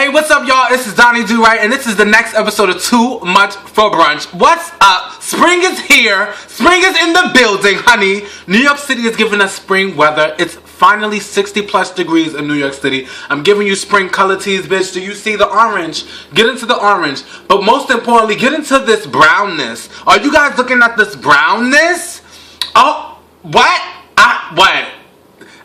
Hey, what's up, y'all? This is Donnie Duright, and this is the next episode of Too Much for Brunch. What's up? Spring is here. Spring is in the building, honey. New York City is giving us spring weather. It's finally 60 plus degrees in New York City. I'm giving you spring color tees, bitch. Do you see the orange? Get into the orange. But most importantly, get into this brownness. Are you guys looking at this brownness? Oh, what? What?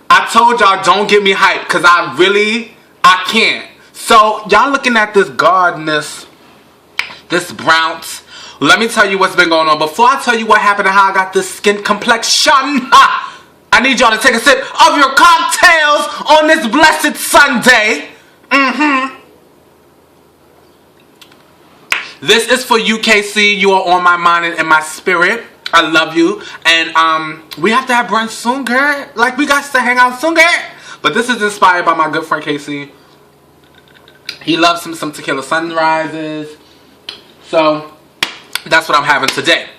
I told y'all don't get me hyped, because I can't. So, y'all looking at this gardenness, this browns. Let me tell you what's been going on. Before I tell you what happened and how I got this skin complexion, I need y'all to take a sip of your cocktails on this blessed Sunday. This is for you, KC. You are on my mind and in my spirit. I love you. And we have to have brunch soon, girl. Like, we got to hang out soon, girl. But this is inspired by my good friend, KC. He loves some tequila sunrises. So, that's what I'm having today.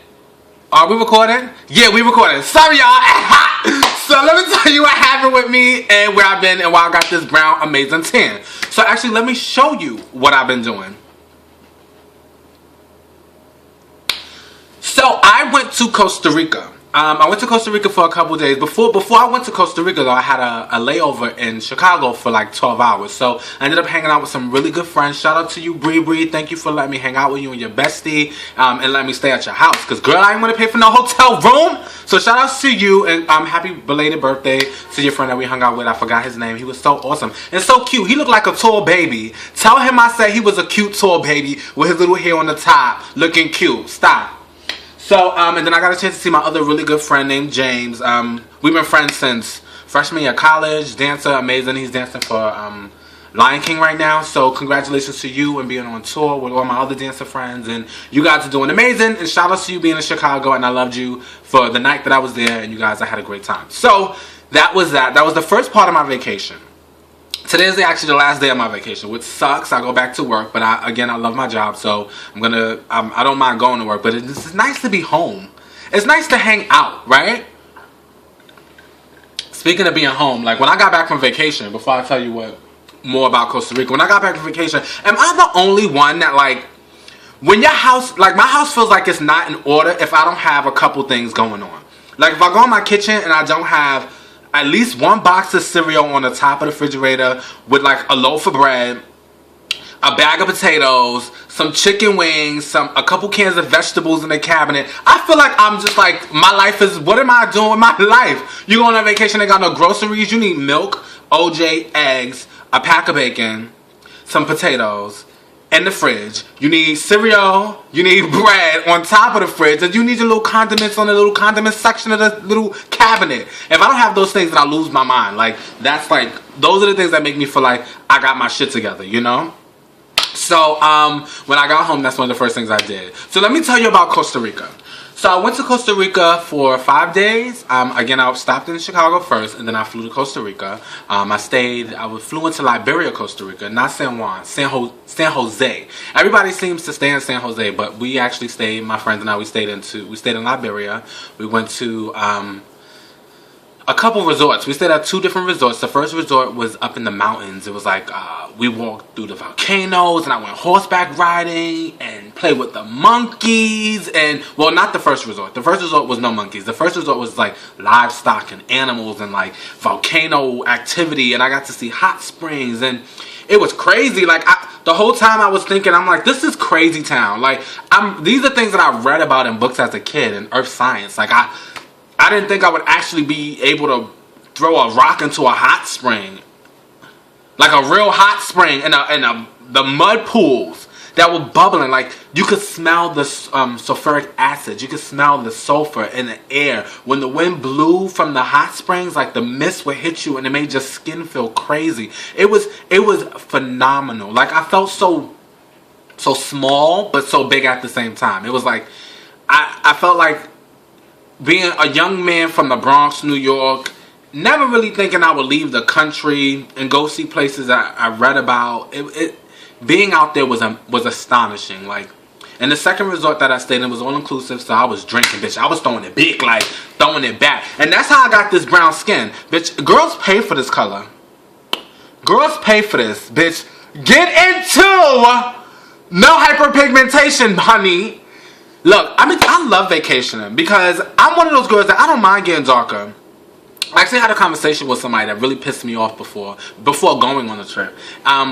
Are we recording? Yeah, we recording. Sorry, y'all. So, let me tell you what happened with me and where I've been and why I got this brown amazing tan. So, actually, let me show you what I've been doing. So, I went to Costa Rica. I went to Costa Rica for a couple days. Before I went to Costa Rica, though, I had a layover in Chicago for like 12 hours. So I ended up hanging out with some really good friends. Shout out to you, Bree Bree. Thank you for letting me hang out with you and your bestie and let me stay at your house. Because, girl, I ain't want to pay for no hotel room. So shout out to you and happy belated birthday to your friend that we hung out with. I forgot his name. He was so awesome and so cute. He looked like a tall baby. Tell him I said he was a cute tall baby with his little hair on the top. Looking cute. Stop. So, and then I got a chance to see my other really good friend named James. We've been friends since freshman year of college. Dancer, amazing. He's dancing for Lion King right now. So, congratulations to you and being on tour with all my other dancer friends. And you guys are doing amazing. And shout out to you being in Chicago. And I loved you for the night that I was there. And you guys, I had a great time. So, that was that. That was the first part of my vacation. Today is actually the last day of my vacation, which sucks. I go back to work, but I love my job, so I don't mind going to work, but it's nice to be home. It's nice to hang out, right? Speaking of being home, like when I got back from vacation, before I tell you more about Costa Rica, when I got back from vacation, am I the only one that, like, when your house, like my house feels like it's not in order if I don't have a couple things going on. Like if I go in my kitchen and I don't have at least one box of cereal on the top of the refrigerator with like a loaf of bread, a bag of potatoes, some chicken wings, a couple cans of vegetables in the cabinet. I feel like I'm just like, my life is, what am I doing with my life? You go on a vacation, they got no groceries, you need milk, OJ, eggs, a pack of bacon, some potatoes, in the fridge. You need cereal, you need bread on top of the fridge, and you need your little condiments on the little condiment section of the little cabinet. If I don't have those things, then I lose my mind. Like, that's like, those are the things that make me feel like I got my shit together, you know? So, when I got home, that's one of the first things I did. So let me tell you about Costa Rica. So I went to Costa Rica for 5 days. Again, I stopped in Chicago first, and then I flew to Costa Rica. I flew into Liberia, Costa Rica, not San Juan, San Jose. Everybody seems to stay in San Jose, but we actually stayed, my friends and I, we stayed in Liberia. We went to a couple resorts. We stayed at 2 different resorts. The first resort was up in the mountains. It was like, we walked through the volcanoes, and I went horseback riding and played with the monkeys. And, well, not the first resort. The first resort was no monkeys. The first resort was like livestock and animals and like volcano activity. And I got to see hot springs, and it was crazy. Like, the whole time I was thinking, I'm like, this is crazy town. Like, these are things that I read about in books as a kid in earth science. Like, I didn't think I would actually be able to throw a rock into a hot spring. Like a real hot spring and the mud pools that were bubbling. Like, you could smell the sulfuric acid. You could smell the sulfur in the air. When the wind blew from the hot springs, like the mist would hit you and it made your skin feel crazy. It was phenomenal. Like, I felt so small but so big at the same time. It was like, I felt like being a young man from the Bronx, New York, never really thinking I would leave the country and go see places I read about. Being out there was astonishing. Like, and the second resort that I stayed in was all inclusive, so I was drinking, bitch. I was throwing it big, like throwing it back, and that's how I got this brown skin, bitch. Girls pay for this color. Girls pay for this, bitch. Get into no hyperpigmentation, honey. Look, I love vacationing because I'm one of those girls that I don't mind getting darker. I actually had a conversation with somebody that really pissed me off before going on the trip.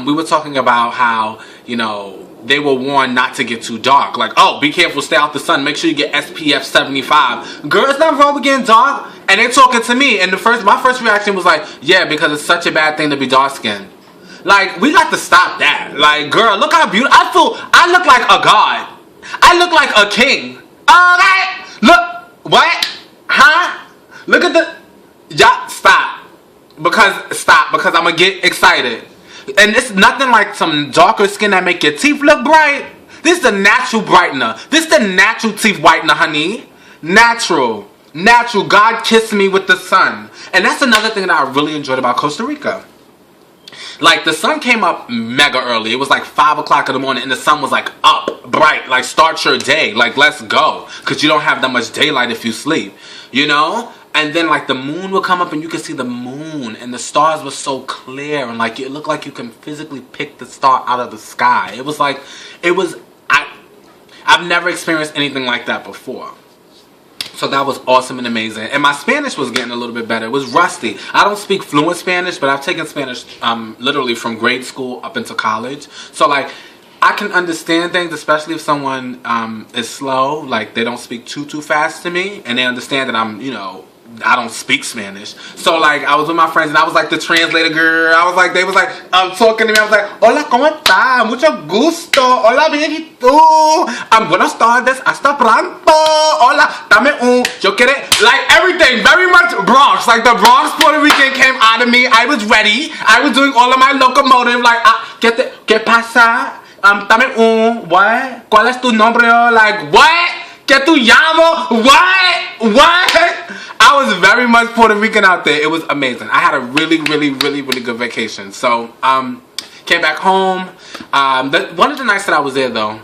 We were talking about how, you know, they were warned not to get too dark. Like, oh, be careful, stay out the sun. Make sure you get SPF 75. Girl, it's not wrong with getting dark. And they're talking to me. And my first reaction was like, yeah, because it's such a bad thing to be dark skinned. Like, we got to stop that. Like, girl, look how beautiful. I look like a god. I look like a king. Alright? Look. What? Huh? Look at the... Yeah, stop. Because I'm gonna get excited. And it's nothing like some darker skin that make your teeth look bright. This is the natural brightener. This is the natural teeth whitener, honey. Natural. God kissed me with the sun. And that's another thing that I really enjoyed about Costa Rica. Like, the sun came up mega early. It was like 5 o'clock in the morning, and the sun was like up, bright. Like, start your day. Like, let's go. Because you don't have that much daylight if you sleep. You know? And then, like, the moon would come up, and you could see the moon. And the stars were so clear. And, like, it looked like you can physically pick the star out of the sky. It was like, I've never experienced anything like that before. So that was awesome and amazing. And my Spanish was getting a little bit better. It was rusty. I don't speak fluent Spanish, but I've taken Spanish literally from grade school up into college. So, like, I can understand things, especially if someone is slow. Like, they don't speak too fast to me. And they understand that I'm, you know, I don't speak Spanish. So, like, I was with my friends and I was like the translator girl. They was like talking to me. I was like, hola, ¿cómo está? Mucho gusto. Hola, bien, ¿y tú? Buenas tardes. Hasta pronto. Hola, dame un. Yo quiero. Like, everything. Very much Bronx. Like, the Bronx Puerto Rican came out of me. I was ready. I was doing all of my locomotive. Like, ¿qué pasa? Dame un. What? ¿Cuál es tu nombre? Like, what? ¿Qué tu llamo? What? I was very much Puerto Rican out there. It was amazing. I had a really good vacation. So, came back home. One of the nights that I was there, though,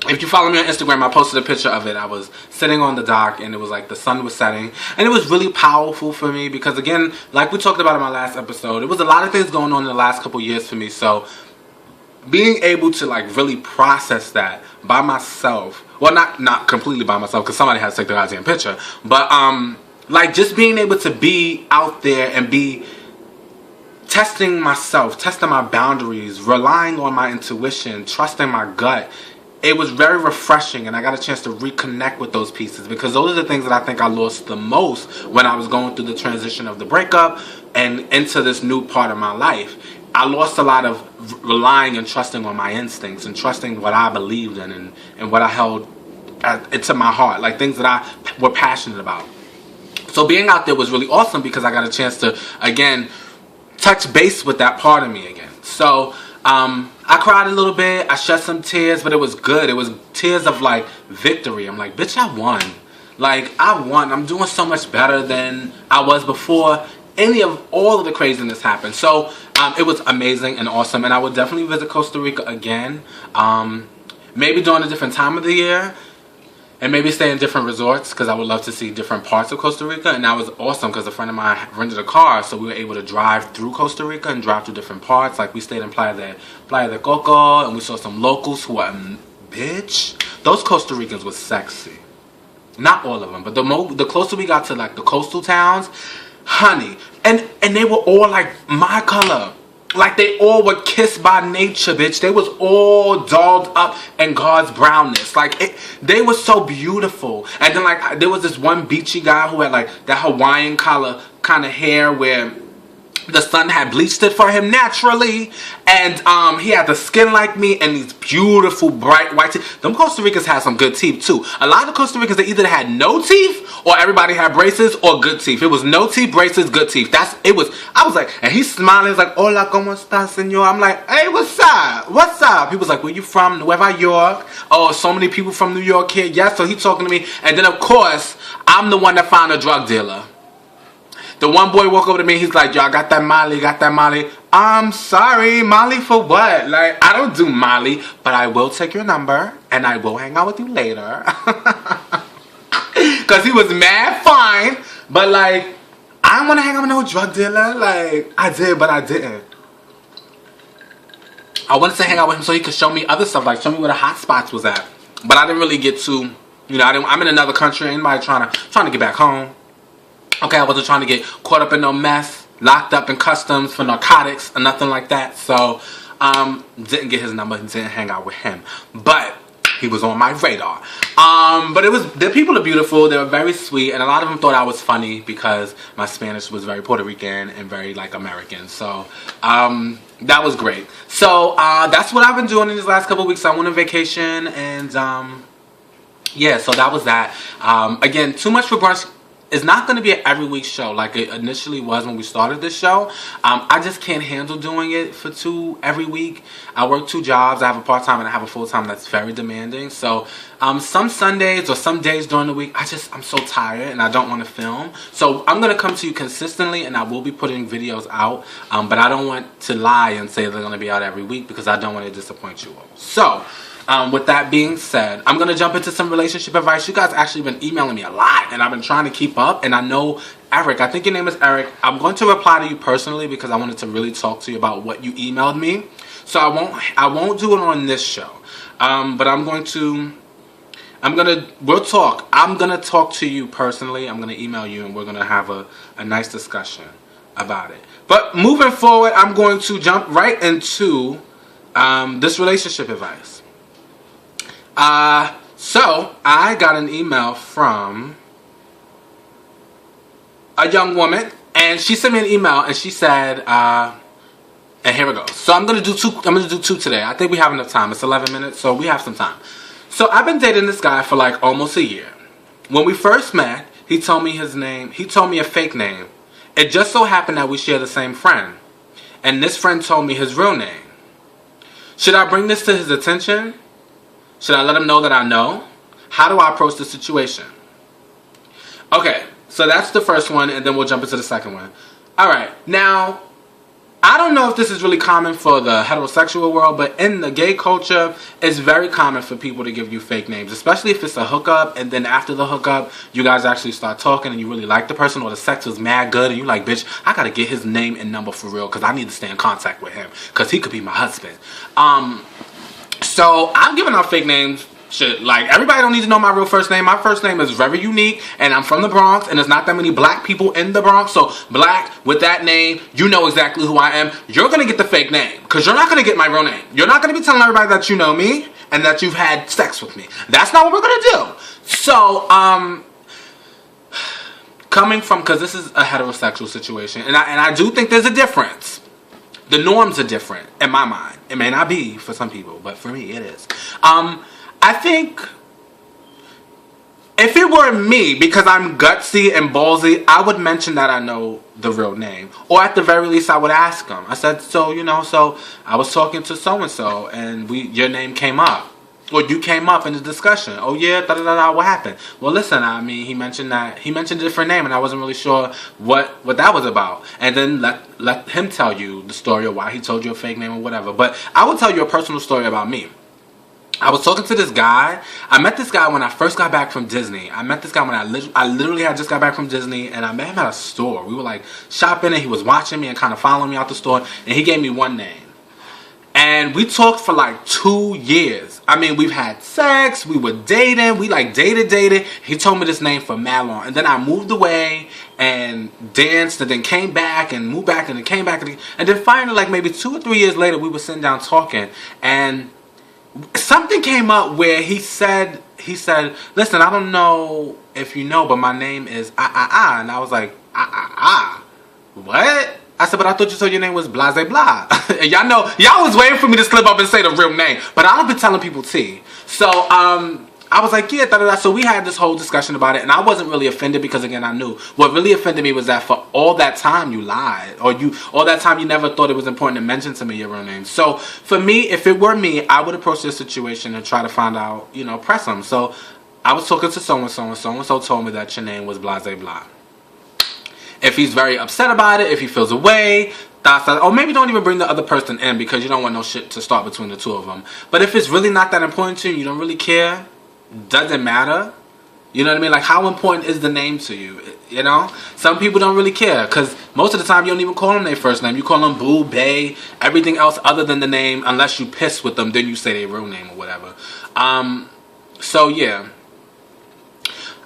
if you follow me on Instagram, I posted a picture of it. I was sitting on the dock, and it was like the sun was setting. And it was really powerful for me because, again, like we talked about in my last episode, it was a lot of things going on in the last couple years for me. So, being able to, like, really process that by myself, well, not completely by myself because somebody has to take the goddamn picture, but like, just being able to be out there and be testing myself, testing my boundaries, relying on my intuition, trusting my gut. It was very refreshing, and I got a chance to reconnect with those pieces because those are the things that I think I lost the most when I was going through the transition of the breakup and into this new part of my life. I lost a lot of relying and trusting on my instincts and trusting what I believed in and what I held into my heart, like things that I were passionate about. So being out there was really awesome because I got a chance to, again, touch base with that part of me again. So I cried a little bit. I shed some tears, but it was good. It was tears of, like, victory. I'm like, bitch, I won. Like, I won. I'm doing so much better than I was before all of the craziness happened. So it was amazing and awesome. And I would definitely visit Costa Rica again. Maybe during a different time of the year. And maybe stay in different resorts because I would love to see different parts of Costa Rica. And that was awesome because a friend of mine rented a car. So we were able to drive through Costa Rica and drive through different parts. Like, we stayed in Playa de Coco and we saw some locals who were, bitch, those Costa Ricans were sexy. Not all of them, but the closer we got to, like, the coastal towns, honey. And they were all, like, my color. Like, they all were kissed by nature, bitch. They was all dolled up in God's brownness. Like, they were so beautiful. And then, like, there was this one beachy guy who had, like, that Hawaiian color kind of hair where the sun had bleached it for him naturally. And he had the skin like me and these beautiful bright white teeth. Them Costa Ricans had some good teeth too. A lot of Costa Ricans, they either had no teeth or everybody had braces or good teeth. It was no teeth, braces, good teeth. I was like, and he's smiling. He's like, hola, ¿cómo estás, señor? I'm like, hey, what's up? What's up? He was like, where you from? Nueva York? Oh, so many people from New York here. Yes, so he talking to me. And then, of course, I'm the one that found a drug dealer. The one boy walked over to me, he's like, yo, I got that Molly. I'm sorry, Molly for what? Like, I don't do Molly, but I will take your number, and I will hang out with you later. Because he was mad fine, but, like, I don't want to hang out with no drug dealer. Like, I did, but I didn't. I wanted to hang out with him so he could show me other stuff, like show me where the hot spots was at. But I didn't really get to, you know, I'm in another country. Anybody trying to get back home. Okay, I wasn't trying to get caught up in no mess, locked up in customs for narcotics or nothing like that. So, didn't get his number, didn't hang out with him. But he was on my radar. But the people are beautiful. They were very sweet, and a lot of them thought I was funny because my Spanish was very Puerto Rican and very like American. So that was great. So that's what I've been doing in these last couple of weeks. I went on vacation, and yeah, so that was that. Again, Too Much for Brunch is not going to be an every week show like it initially was when we started this show. I just can't handle doing it for every week. I work 2 jobs. I have a part-time and I have a full-time that's very demanding. So some Sundays or some days during the week, I'm so tired and I don't want to film. So I'm going to come to you consistently, and I will be putting videos out. But I don't want to lie and say they're going to be out every week because I don't want to disappoint you all. So with that being said, I'm going to jump into some relationship advice. You guys actually been emailing me a lot, and I've been trying to keep up. And I know, Eric, I think your name is Eric. I'm going to reply to you personally because I wanted to really talk to you about what you emailed me. So I won't do it on this show. But we'll talk. I'm going to talk to you personally. I'm going to email you, and we're going to have a nice discussion about it. But moving forward, I'm going to jump right into this relationship advice. So I got an email from a young woman, and she sent me an email, and she said, and here it goes. So I'm gonna do two today. I think we have enough time. It's 11 minutes, so we have some time. So I've been dating this guy for like almost a year. When we first met, he told me his name. He told me a fake name. It just so happened that we share the same friend, and this friend told me his real name. Should I bring this to his attention? Should I let him know that I know? How do I approach the situation? Okay, so that's the first one, and then we'll jump into the second one. Alright, now, I don't know if this is really common for the heterosexual world, but in the gay culture, it's very common for people to give you fake names, especially if it's a hookup, and then after the hookup, you guys actually start talking, and you really like the person, or the sex was mad good, and you're like, bitch, I gotta get his name and number for real, because I need to stay in contact with him, because he could be my husband. So I'm giving out fake names. Shit, like, everybody don't need to know my real first name. My first name is very unique, and I'm from the Bronx, and there's not that many black people in the Bronx. So black with that name, you know exactly who I am. You're gonna get the fake name because you're not gonna get my real name. You're not gonna be telling everybody that you know me and that you've had sex with me. That's not what we're gonna do. So coming from, because this is a heterosexual situation, and I do think there's a difference. The norms are different in my mind. It may not be for some people, but for me it is. I think if it were me, because I'm gutsy and ballsy, I would mention that I know the real name. Or at the very least, I would ask him. I said, so I was talking to so-and-so, and your name came up. Or you came up in the discussion. Oh yeah, da-da-da-da, what happened? Well, listen, I mean, he mentioned a different name, and I wasn't really sure what that was about. And then let him tell you the story of why he told you a fake name or whatever. But I will tell you a personal story about me. I was talking to this guy. I met this guy when I first got back from Disney. I met this guy when I literally had just got back from Disney, and I met him at a store. We were like shopping, and he was watching me and kind of following me out the store, and he gave me one name. And we talked for like 2 years. I mean, we've had sex, we were dating, we like dated. He told me this name for mad long. And then I moved away and danced, and then came back and moved back and then came back. And then finally, like maybe 2 or 3 years later, we were sitting down talking, and something came up where he said, listen, I don't know if you know, but my name is And I was like, what? I said, but I thought you told your name was Blase Blah. And y'all was waiting for me to slip up and say the real name. But I don't be telling people T. So, I was like, yeah, da-da-da. So we had this whole discussion about it, and I wasn't really offended because, again, I knew. What really offended me was that for all that time you lied, or all that time you never thought it was important to mention to me your real name. So for me, if it were me, I would approach this situation and try to find out, press him. So I was talking to so-and-so, and so-and-so told me that your name was Blase Blah. If he's very upset about it, if he feels away, or maybe don't even bring the other person in because you don't want no shit to start between the two of them. But if it's really not that important to you, you don't really care, doesn't matter, You know what I mean? Like, how important is the name to you? You know? Some people don't really care, because most of the time you don't even call them their first name. You call them boo, bae, everything else other than the name, unless you piss with them, then you say their real name or whatever. So, yeah.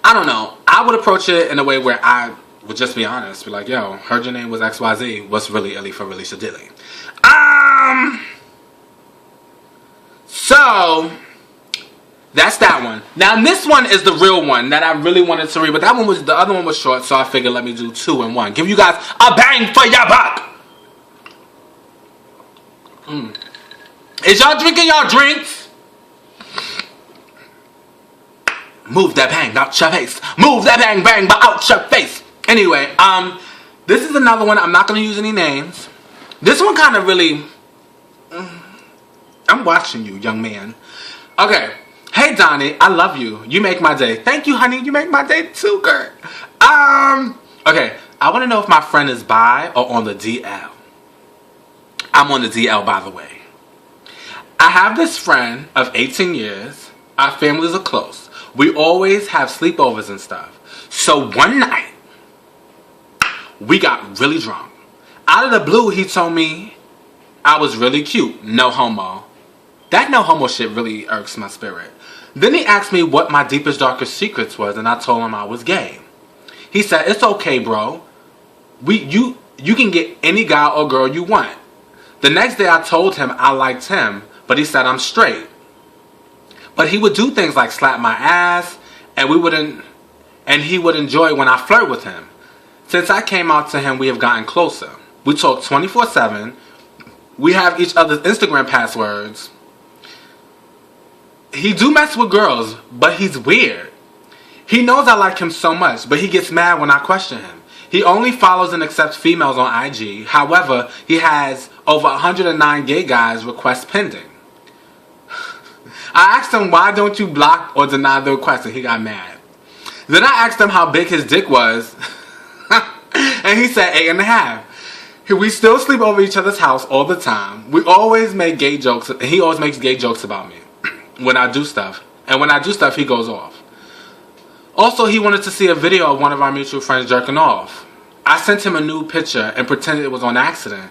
I don't know. I would approach it in a way where I would just be honest. Be like, yo, heard your name was XYZ. What's really illy for really shadilly? So, that's that one. Now, this one is the real one that I really wanted to read. But that one was, the other one was short, so I figured let me do 2 in 1. Give you guys a bang for your buck. Is y'all drinking y'all drinks? Move that bang out your face. Move that bang bang out your face. Anyway, this is another one. I'm not going to use any names. This one kind of really... I'm watching you, young man. Okay. Hey, Donnie. I love you. You make my day. Thank you, honey. You make my day too, girl. Okay. I want to know if my friend is bi or on the DL. I'm on the DL, by the way. I have this friend of 18 years. Our families are close. We always have sleepovers and stuff. So one night, we got really drunk. Out of the blue, he told me I was really cute. No homo. That no homo shit really irks my spirit. Then he asked me what my deepest, darkest secrets was, and I told him I was gay. He said, it's okay, bro. You can get any guy or girl you want. The next day I told him I liked him, but he said I'm straight. But he would do things like slap my ass, and he would enjoy when I flirt with him. Since I came out to him, we have gotten closer. We talk 24/7. We have each other's Instagram passwords. He do mess with girls, but he's weird. He knows I like him so much, but he gets mad when I question him. He only follows and accepts females on IG. However, he has over 109 gay guys request pending. I asked him, why don't you block or deny the request? And he got mad. Then I asked him how big his dick was. And he said 8.5. We still sleep over each other's house all the time. We always make gay jokes. And he always makes gay jokes about me when I do stuff. And when I do stuff, he goes off. Also, he wanted to see a video of one of our mutual friends jerking off. I sent him a nude picture and pretended it was on accident.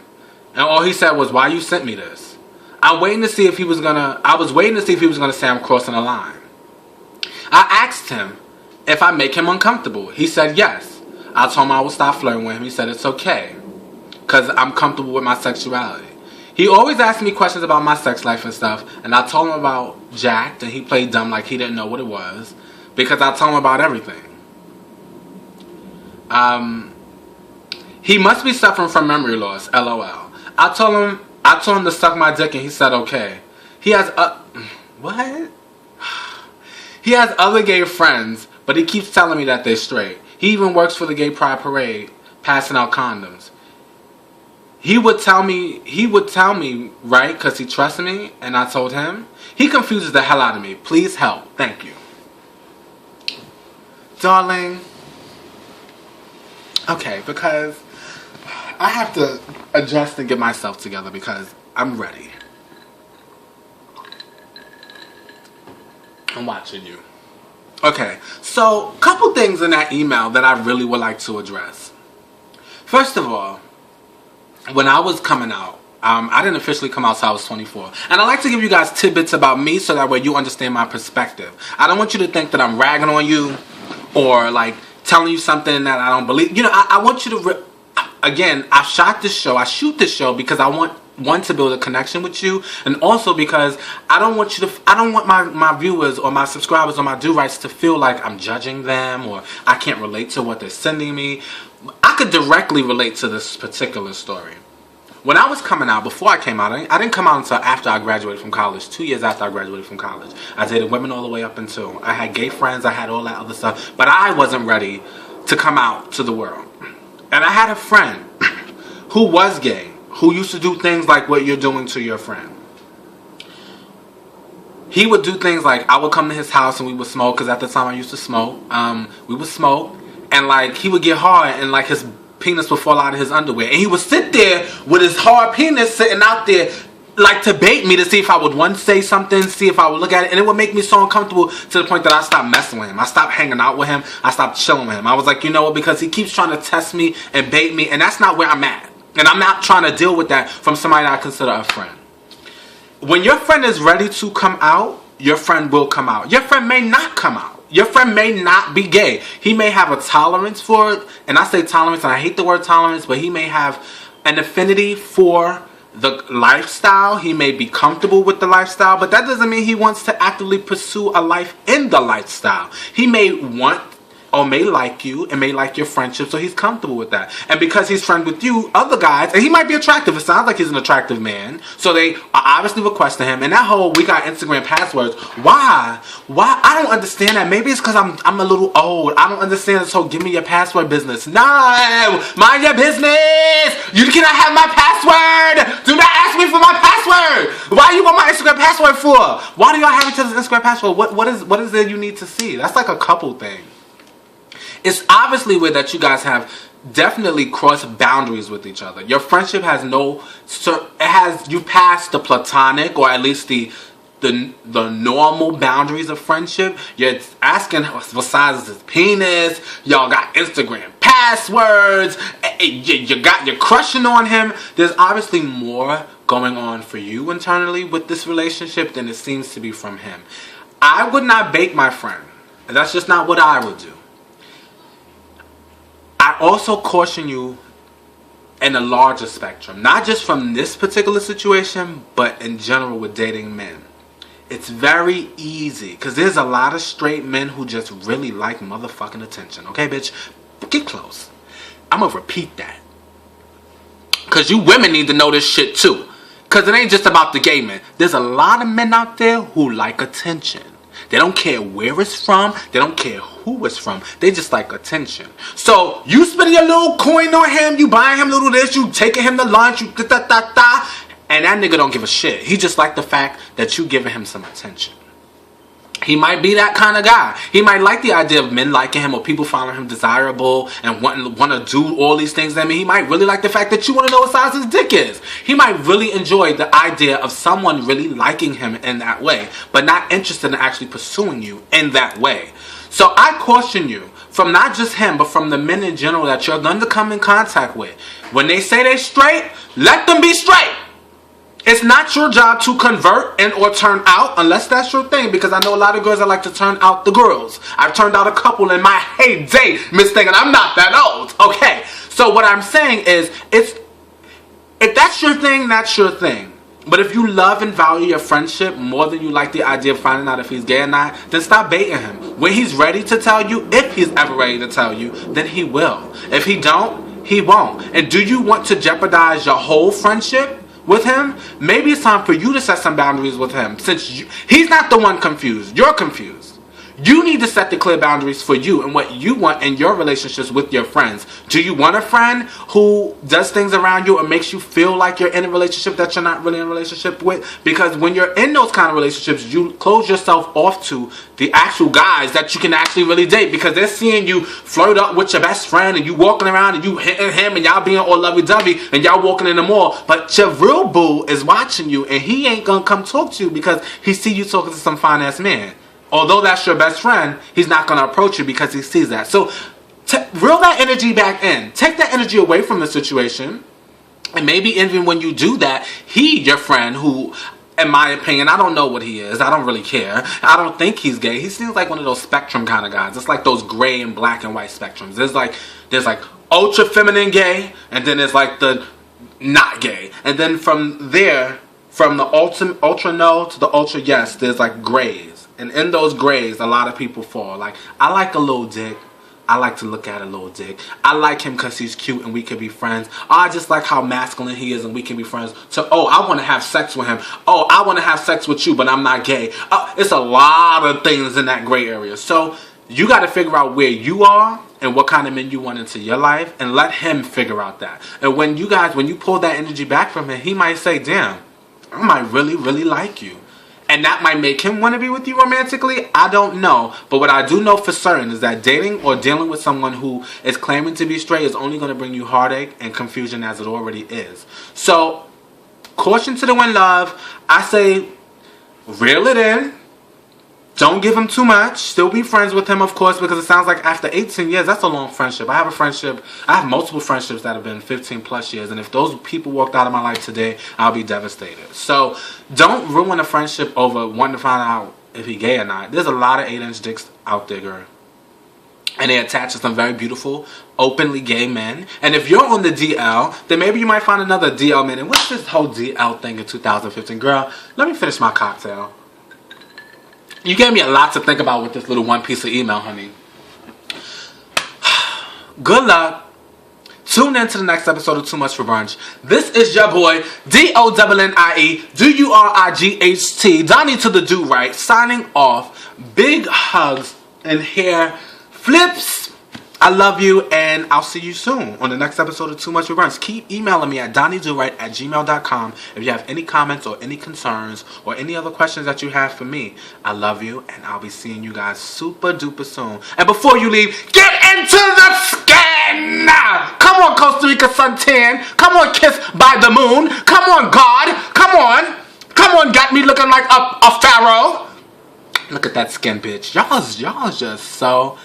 And all he said was, why you sent me this? I was waiting to see if he was gonna say I'm crossing the line. I asked him if I make him uncomfortable. He said yes. I told him I would stop flirting with him. He said it's okay, because I'm comfortable with my sexuality. He always asked me questions about my sex life and stuff, and I told him about Jacked, and he played dumb like he didn't know what it was, because I told him about everything. He must be suffering from memory loss, LOL. I told him to suck my dick, and he said okay. He has what? He has other gay friends, but he keeps telling me that they're straight. He even works for the gay pride parade, passing out condoms. He would tell me, right, because he trusts me, and I told him. He confuses the hell out of me. Please help. Thank you. Darling. Okay, because I have to adjust and get myself together because I'm ready. I'm watching you. Okay, so couple things in that email that I really would like to address. First of all, when I was coming out, I didn't officially come out until I was 24. And I like to give you guys tidbits about me so that way you understand my perspective. I don't want you to think that I'm ragging on you or like telling you something that I don't believe. You know, I want you to... Again, I shoot this show because I want to build a connection with you, and also because I don't want my viewers or my subscribers or my Durights to feel like I'm judging them or I can't relate to what they're sending me. I could directly relate to this particular story. When I was coming out, before I came out, I didn't come out until after I graduated from college, 2 years after I graduated from college. I dated women all the way up until I had gay friends, I had all that other stuff, but I wasn't ready to come out to the world. And I had a friend who was gay, who used to do things like what you're doing to your friend. He would do things like, I would come to his house and we would smoke, because at the time I used to smoke. We would smoke, and like he would get hard and like his penis would fall out of his underwear. And he would sit there with his hard penis sitting out there like to bait me to see if I would once say something, see if I would look at it, and it would make me so uncomfortable to the point that I stopped messing with him. I stopped hanging out with him. I stopped chilling with him. I was like, you know what, because he keeps trying to test me and bait me, and that's not where I'm at. And I'm not trying to deal with that from somebody that I consider a friend. When your friend is ready to come out, your friend will come out. Your friend may not come out. Your friend may not be gay. He may have a tolerance for it, and I say tolerance, and I hate the word tolerance, but he may have an affinity for the lifestyle. He may be comfortable with the lifestyle, but that doesn't mean he wants to actively pursue a life in the lifestyle. He may want or may like you and may like your friendship, so he's comfortable with that. And because he's friends with you, other guys, and he might be attractive, it sounds like he's an attractive man, so they are obviously requesting him. And that whole we got Instagram passwords, why? I don't understand that. Maybe it's because I'm a little old. I don't understand this whole give me your password business. No, mind your business. You cannot have my password. Do not ask me for my password. Why you want my Instagram password for? Why do y'all have each other's Instagram password? What is there you need to see? That's like a couple thing. It's obviously where that you guys have definitely crossed boundaries with each other. Your friendship has you passed the platonic, or at least the normal boundaries of friendship. You're asking what size is his penis. Y'all got Instagram passwords. You're crushing on him. There's obviously more going on for you internally with this relationship than it seems to be from him. I would not bait my friend. That's just not what I would do. I also caution you in a larger spectrum, not just from this particular situation, but in general with dating men. It's very easy, because there's a lot of straight men who just really like motherfucking attention. Okay, bitch? Get close. I'm going to repeat that. Because you women need to know this shit too. Because it ain't just about the gay men. There's a lot of men out there who like attention. They don't care where it's from. They don't care who it's from. They just like attention. So you spending your little coin on him. You buying him little this. You taking him to lunch. You da-da-da-da. And that nigga don't give a shit. He just like the fact that you giving him some attention. He might be that kind of guy. He might like the idea of men liking him or people finding him desirable and want to do all these things. I mean, he might really like the fact that you want to know what size his dick is. He might really enjoy the idea of someone really liking him in that way, but not interested in actually pursuing you in that way. So I caution you, from not just him, but from the men in general that you're going to come in contact with. When they say they're straight, let them be straight. It's not your job to convert and or turn out, unless that's your thing, because I know a lot of girls that like to turn out the girls. I've turned out a couple in my heyday, Miss Thing, and I'm not that old. Okay, so what I'm saying is, if that's your thing, that's your thing. But if you love and value your friendship more than you like the idea of finding out if he's gay or not, then stop baiting him. When he's ready to tell you, if he's ever ready to tell you, then he will. If he don't, he won't. And do you want to jeopardize your whole friendship with him? Maybe it's time for you to set some boundaries with him. Since he's not the one confused, you're confused. You need to set the clear boundaries for you and what you want in your relationships with your friends. Do you want a friend who does things around you and makes you feel like you're in a relationship that you're not really in a relationship with? Because when you're in those kind of relationships, you close yourself off to the actual guys that you can actually really date, because they're seeing you flirt up with your best friend and you walking around and you hitting him and y'all being all lovey-dovey and y'all walking in the mall. But your real boo is watching you and he ain't gonna come talk to you because he see you talking to some fine-ass man. Although that's your best friend, he's not going to approach you because he sees that. So reel that energy back in. Take that energy away from the situation. And maybe even when you do that, your friend who, in my opinion, I don't know what he is. I don't really care. I don't think he's gay. He seems like one of those spectrum kind of guys. It's like those gray and black and white spectrums. There's like ultra feminine gay, and then there's like the not gay. And then from there, from the ultra no to the ultra yes, there's like grays. And in those grays, a lot of people fall. Like, I like a little dick. I like to look at a little dick. I like him because he's cute and we can be friends. I just like how masculine he is and we can be friends. So, I want to have sex with him. I want to have sex with you, but I'm not gay. It's a lot of things in that gray area. So, you got to figure out where you are and what kind of men you want into your life, and let him figure out that. And when you pull that energy back from him, he might say, damn, I might really, really like you. And that might make him want to be with you romantically. I don't know. But what I do know for certain is that dating or dealing with someone who is claiming to be straight is only going to bring you heartache and confusion, as it already is. So caution to the one love. I say, reel it in. Don't give him too much. Still be friends with him, of course, because it sounds like after 18 years, that's a long friendship. I have multiple friendships that have been 15 plus years, and if those people walked out of my life today, I'll be devastated. So don't ruin a friendship over wanting to find out if he gay or not. There's a lot of 8-inch dicks out there, girl. And they attach to some very beautiful, openly gay men. And if you're on the DL, then maybe you might find another DL man. And what's this whole DL thing in 2015? Girl, let me finish my cocktail. You gave me a lot to think about with this little one piece of email, honey. Good luck. Tune in to the next episode of Too Much for Brunch. This is your boy, DONNIE, DURIGHT, Donnie to the Duright, signing off. Big hugs and hair flips. I love you, and I'll see you soon on the next episode of Too Much for Brunch. Keep emailing me at DonnieDuright@gmail.com if you have any comments or any concerns or any other questions that you have for me. I love you, and I'll be seeing you guys super duper soon. And before you leave, get into the skin! Come on, Costa Rica suntan. Come on, Kiss by the Moon. Come on, God. Come on. Come on, got me looking like a pharaoh. Look at that skin, bitch. Y'all just so...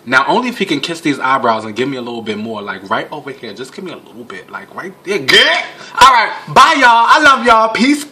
Now, only if he can kiss these eyebrows and give me a little bit more. Like, right over here. Just give me a little bit. Like, right there. Alright, bye, y'all. I love y'all. Peace